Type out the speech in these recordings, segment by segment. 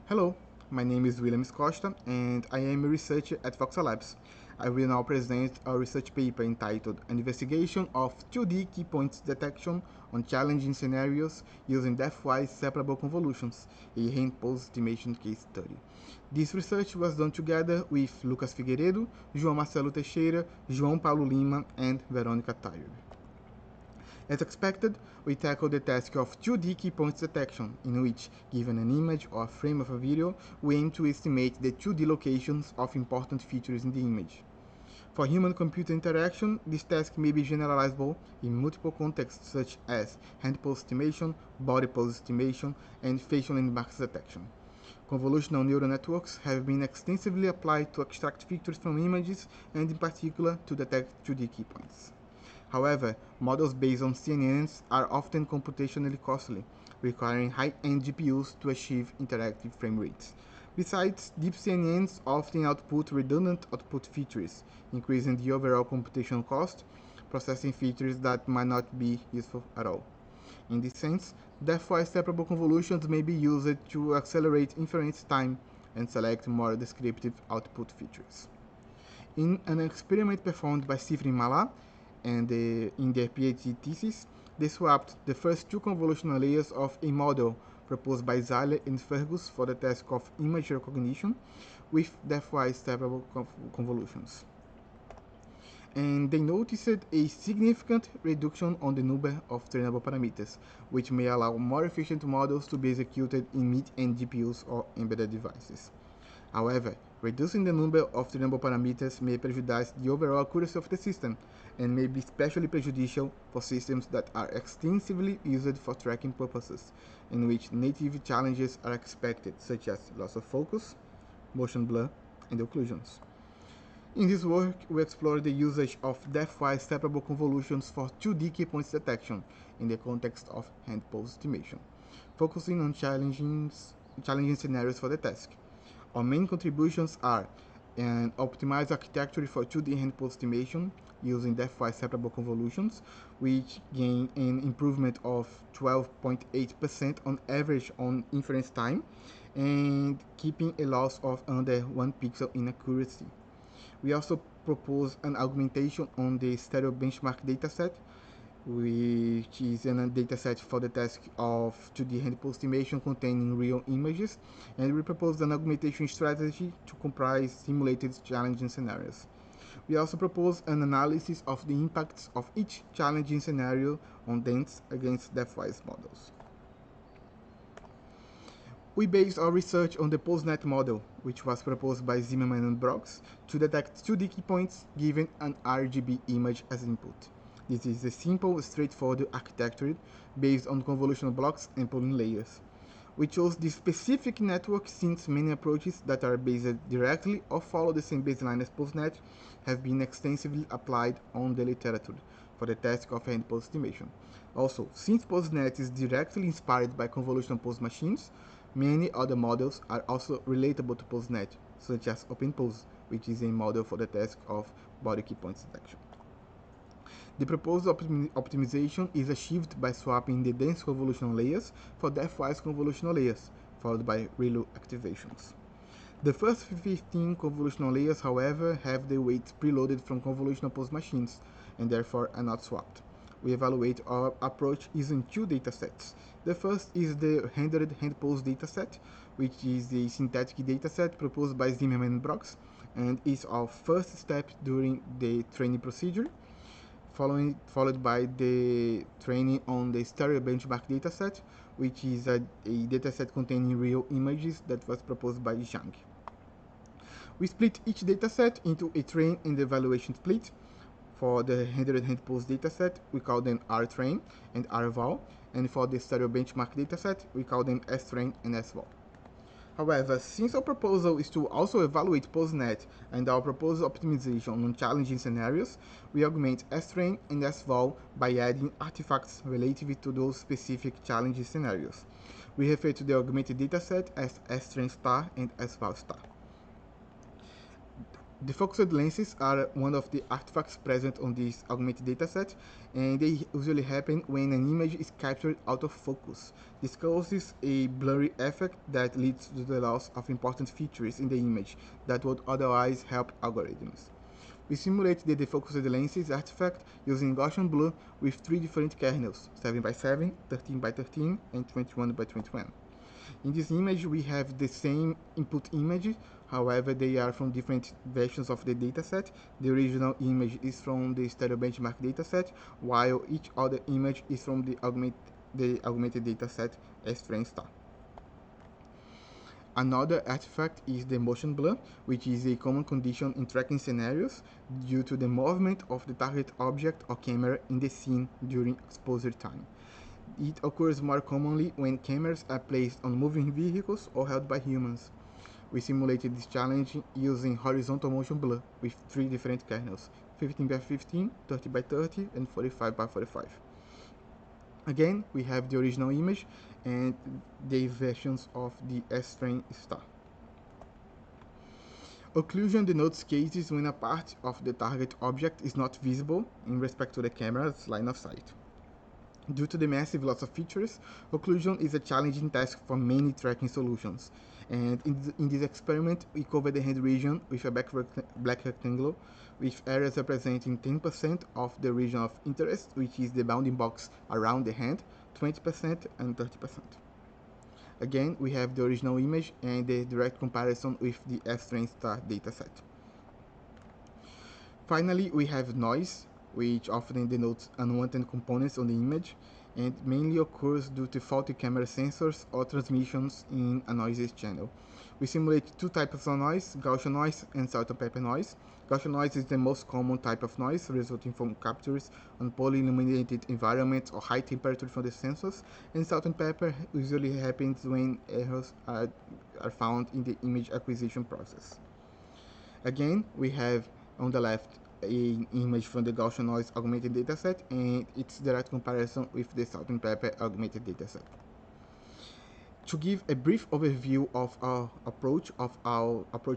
Hello, my name is Williams Costa and I am a researcher at Voxa Labs. I will now present a research paper entitled An Investigation of 2D Key Points Detection on Challenging Scenarios Using Depthwise Separable Convolutions, a hand pose estimation case study. This research was done together with Lucas Figueiredo, João Marcelo Teixeira, João Paulo Lima, and Veronica Tyler. As expected, we tackled the task of 2D key points detection, in which, given an image or frame of a video, we aim to estimate the 2D locations of important features in the image. For human-computer interaction, this task may be generalizable in multiple contexts such as hand pose estimation, body pose estimation, and facial landmarks detection. Convolutional neural networks have been extensively applied to extract features from images and in particular to detect 2D key points. However, models based on CNNs are often computationally costly, requiring high-end GPUs to achieve interactive frame rates. Besides, deep CNNs often output redundant output features, increasing the overall computational cost, processing features that might not be useful at all. In this sense, depthwise separable convolutions may be used to accelerate inference time and select more descriptive output features. In an experiment performed by Stephen Mallah and in their PhD thesis, they swapped the first two convolutional layers of a model proposed by Zeiler and Fergus for the task of image recognition with depthwise separable convolutions. And they noticed a significant reduction on the number of trainable parameters, which may allow more efficient models to be executed in mid-end GPUs or embedded devices. However, reducing the number of trainable parameters may prejudice the overall accuracy of the system and may be especially prejudicial for systems that are extensively used for tracking purposes, in which native challenges are expected, such as loss of focus, motion blur, and occlusions. In this work, we explore the usage of depthwise separable convolutions for 2D key points detection in the context of hand pose estimation, focusing on challenging scenarios for the task. Our main contributions are an optimized architecture for 2D hand pose estimation using depthwise separable convolutions, which gain an improvement of 12.8% on average on inference time, and keeping a loss of under 1 pixel in accuracy. We also propose an augmentation on the stereo benchmark dataset, which is a dataset for the task of 2D hand pose estimation containing real images, and we propose an augmentation strategy to comprise simulated challenging scenarios. We also propose an analysis of the impacts of each challenging scenario on dense against depthwise models. We based our research on the PoseNet model, which was proposed by Zimmerman and Brox, to detect 2D key points given an RGB image as input. This is a simple, straightforward architecture based on convolutional blocks and polling layers. We chose this specific network since many approaches that are based directly or follow the same baseline as PoseNet have been extensively applied on the literature for the task of hand pose estimation. Also, since PoseNet is directly inspired by convolutional pose machines, many other models are also relatable to PoseNet, such as OpenPose, which is a model for the task of body key points detection. The proposed optimization is achieved by swapping the dense convolutional layers for depthwise convolutional layers, followed by ReLU activations. The first 15 convolutional layers, however, have the weights preloaded from convolutional pose machines, and therefore are not swapped. We evaluate our approach using two datasets. The first is the rendered hand pose dataset, which is the synthetic dataset proposed by Zimmerman and Brox, and is our first step during the training procedure, followed by the training on the stereo benchmark dataset, which is a dataset containing real images that was proposed by Zhang. We split each dataset into a train and evaluation split. For the rendered hand pose dataset, we call them RTrain and RVal, and for the stereo benchmark dataset, we call them STrain and SVal. However, since our proposal is to also evaluate PoseNet and our proposed optimization on challenging scenarios, we augment STrain and SVal by adding artifacts relative to those specific challenging scenarios. We refer to the augmented dataset as STrain star and SVal star. The focused lenses are one of the artifacts present on this augmented dataset, and they usually happen when an image is captured out of focus. This causes a blurry effect that leads to the loss of important features in the image that would otherwise help algorithms. We simulate the defocused lenses artifact using Gaussian blur with three different kernels, 7x7, 13x13, and 21x21. In this image, we have the same input image, however, they are from different versions of the dataset. The original image is from the stereo benchmark dataset, while each other image is from the augmented dataset S-Train star. Another artifact is the motion blur, which is a common condition in tracking scenarios due to the movement of the target object or camera in the scene during exposure time. It occurs more commonly when cameras are placed on moving vehicles or held by humans. We simulated this challenge using horizontal motion blur with three different kernels, 15x15, 30x30, and 45x45. Again, we have the original image and the versions of the S-Train star. Occlusion denotes cases when a part of the target object is not visible in respect to the camera's line of sight. Due to the massive loss of features, occlusion is a challenging task for many tracking solutions. And in this experiment, we cover the hand region with a black rectangle, with areas representing 10% of the region of interest, which is the bounding box around the hand, 20% and 30%. Again, we have the original image and the direct comparison with the S-Train star dataset. Finally, we have noise, which often denotes unwanted components on the image, and mainly occurs due to faulty camera sensors or transmissions in a noisy channel. We simulate two types of noise, Gaussian noise and salt and pepper noise. Gaussian noise is the most common type of noise, resulting from captures on poorly illuminated environments or high temperature from the sensors, and salt and pepper usually happens when errors are found in the image acquisition process. Again, we have on the left an image from the Gaussian noise augmented dataset and its direct comparison with the salt and pepper augmented dataset. To give a brief overview of our approach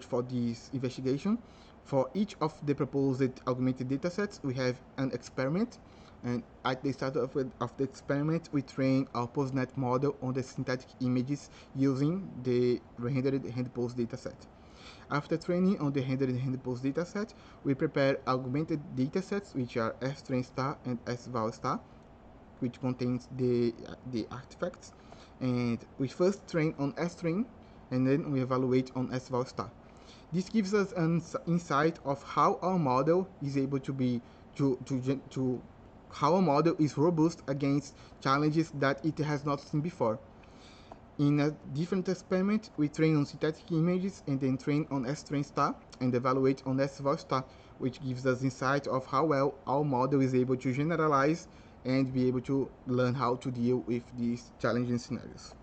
for this investigation, for each of the proposed augmented datasets, we have an experiment, and at the start of the experiment, we train our PostNet model on the synthetic images using the rendered hand pose dataset. After training on the rendered hand pose dataset, we prepare augmented datasets, which are S-Train star and S-Val star, which contains the artifacts. And we first train on S-Train, and then we evaluate on S-Val star. This gives us an insight of how our model is able to how a model is robust against challenges that it has not seen before. In a different experiment, we train on synthetic images and then train on S-Train star and evaluate on S-Val star, which gives us insight of how well our model is able to generalize and be able to learn how to deal with these challenging scenarios.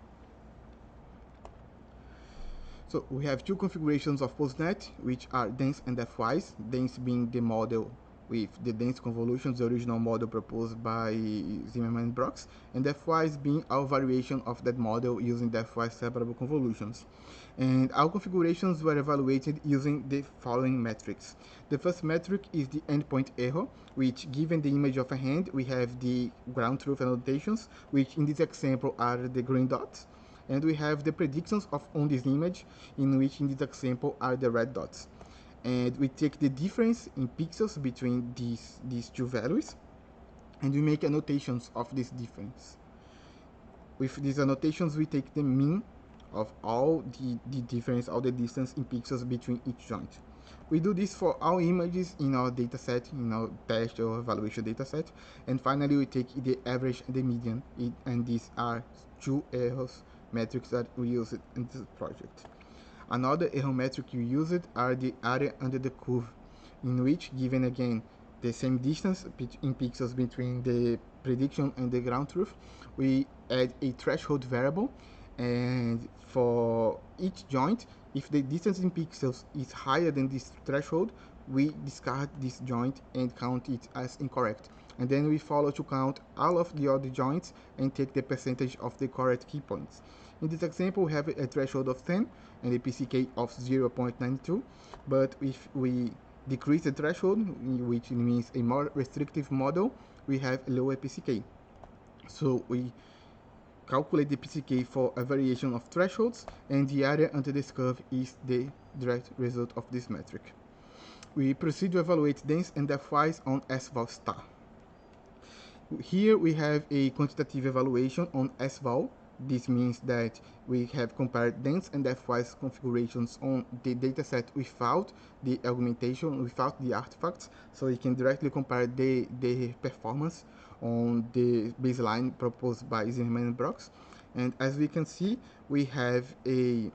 So we have two configurations of PostNet, which are dense and depthwise, dense being the model with the dense convolutions, the original model proposed by Zimmerman and Brox, and depthwise being our variation of that model using depthwise separable convolutions. And our configurations were evaluated using the following metrics. The first metric is the endpoint error, which given the image of a hand, we have the ground truth annotations, which in this example are the green dots, and we have the predictions on this image, in which in this example are the red dots. And we take the difference in pixels between these two values, and we make annotations of this difference. With these annotations, we take the mean of all the difference, all the distance in pixels between each joint. We do this for all images in our dataset, in our test or evaluation dataset, and finally we take the average and the median, and these are two errors metrics that we use in this project. Another error metric we used are the area under the curve, in which, given again the same distance in pixels between the prediction and the ground truth, we add a threshold variable, and for each joint, if the distance in pixels is higher than this threshold, we discard this joint and count it as incorrect. And then we follow to count all of the other joints and take the percentage of the correct key points. In this example, we have a threshold of 10 and a PCK of 0.92, but if we decrease the threshold, which means a more restrictive model, we have a lower PCK. So we calculate the PCK for a variation of thresholds, and the area under this curve is the direct result of this metric. We proceed to evaluate dense and depthwise on SVAL star. Here we have a quantitative evaluation on SVAL. This means that we have compared dense and depthwise configurations on the dataset without the augmentation, without the artifacts, so we can directly compare the performance on the baseline proposed by Zimmerman and Brox. And as we can see, we have a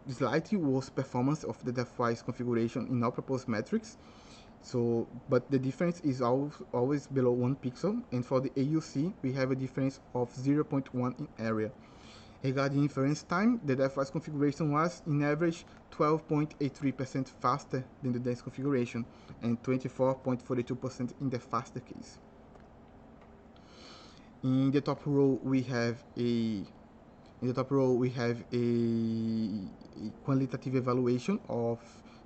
slightly worse performance of the depthwise configuration in all proposed metrics. So, but the difference is always below 1 pixel, and for the AUC, we have a difference of 0.1 in area. Regarding inference time, the depthwise configuration was, in average, 12.83% faster than the dense configuration, and 24.42% in the faster case. In the top row, we have a qualitative evaluation of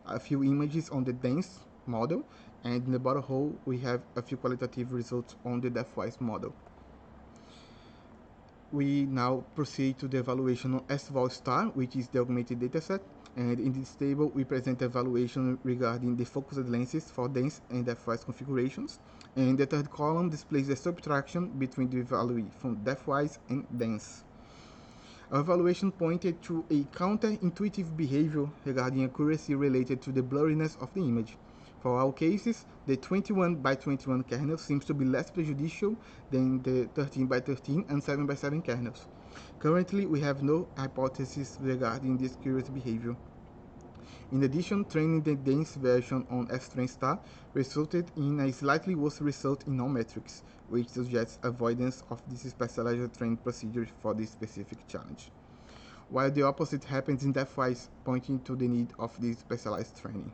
a few images on the dense model, and in the bottom row we have a few qualitative results on the depthwise model. We now proceed to the evaluation on SVAL star, which is the augmented dataset, and in this table we present evaluation regarding the focused lenses for dense and depthwise configurations, and the third column displays the subtraction between the value from depthwise and dense. Our evaluation pointed to a counterintuitive behavior regarding accuracy related to the blurriness of the image. For all cases, the 21 by 21 kernel seems to be less prejudicial than the 13 by 13 and 7 by 7 kernels. Currently, we have no hypothesis regarding this curious behavior. In addition, training the dense version on S-Train star resulted in a slightly worse result in all metrics, which suggests avoidance of this specialized training procedure for this specific challenge, while the opposite happens in depthwise, pointing to the need of this specialized training.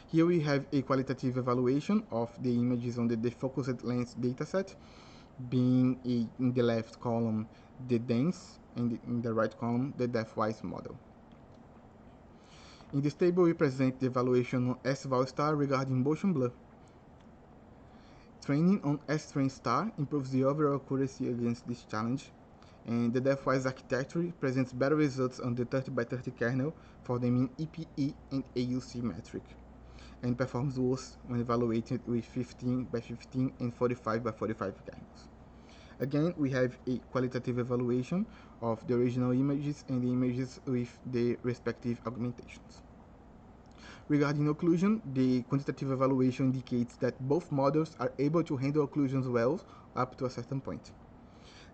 Here we have a qualitative evaluation of the images on the defocused lens dataset, being in the left column the dense and in the right column the depthwise model. In this table we present the evaluation on SVAL star regarding motion blur. Training on S-Train star improves the overall accuracy against this challenge, and the depthwise architecture presents better results on the 30 by 30 kernel for the mean EPE and AUC metric, and performs worse when evaluated with 15 by 15 and 45 by 45 kernels. Again, we have a qualitative evaluation of the original images and the images with the respective augmentations. Regarding occlusion, the quantitative evaluation indicates that both models are able to handle occlusions well up to a certain point.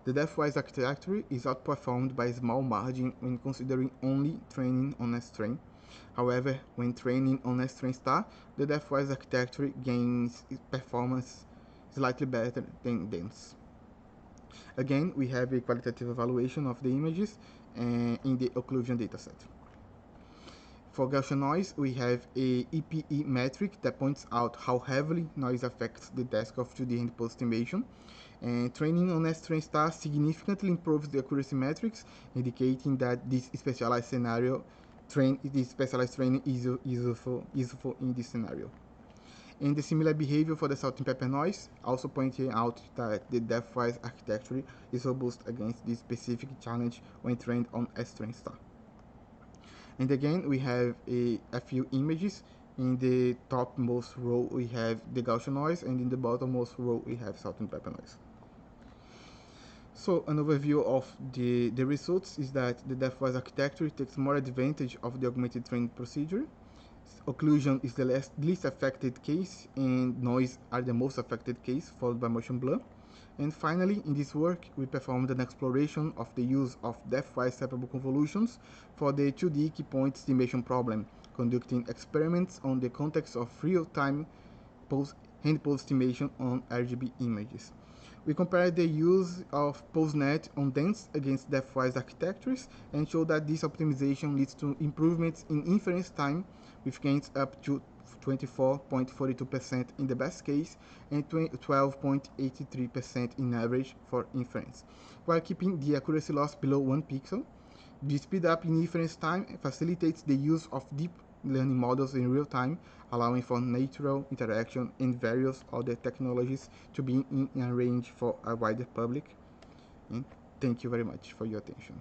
The depthwise architecture is outperformed by a small margin when considering only training on S-Train. However, when training on S-Train star, the depthwise architecture gains performance slightly better than dense. Again, we have a qualitative evaluation of the images in the occlusion dataset. For Gaussian noise, we have a EPE metric that points out how heavily noise affects the task of 2D hand pose estimation. And training on S-Train star significantly improves the accuracy metrics, indicating that this specialized training is useful in this scenario. And the similar behavior for the salt and pepper noise, also pointing out that the depthwise architecture is robust against this specific challenge when trained on S-Train star. And again, we have a few images. In the topmost row, we have the Gaussian noise, and in the bottommost row, we have salt and pepper noise. So an overview of the results is that the depthwise architecture takes more advantage of the augmented training procedure. Occlusion is the least affected case, and noise are the most affected case, followed by motion blur. And finally, in this work, we performed an exploration of the use of depthwise separable convolutions for the 2D key point estimation problem, conducting experiments on the context of real-time hand pose estimation on RGB images. We compared the use of PoseNet on dense against depthwise architectures and showed that this optimization leads to improvements in inference time with gains up to 24.42% in the best case and 12.83% in average for inference, while keeping the accuracy loss below 1 pixel. The speed up in inference time facilitates the use of deep learning models in real time, allowing for natural interaction and various other technologies to be in range for a wider public. And thank you very much for your attention.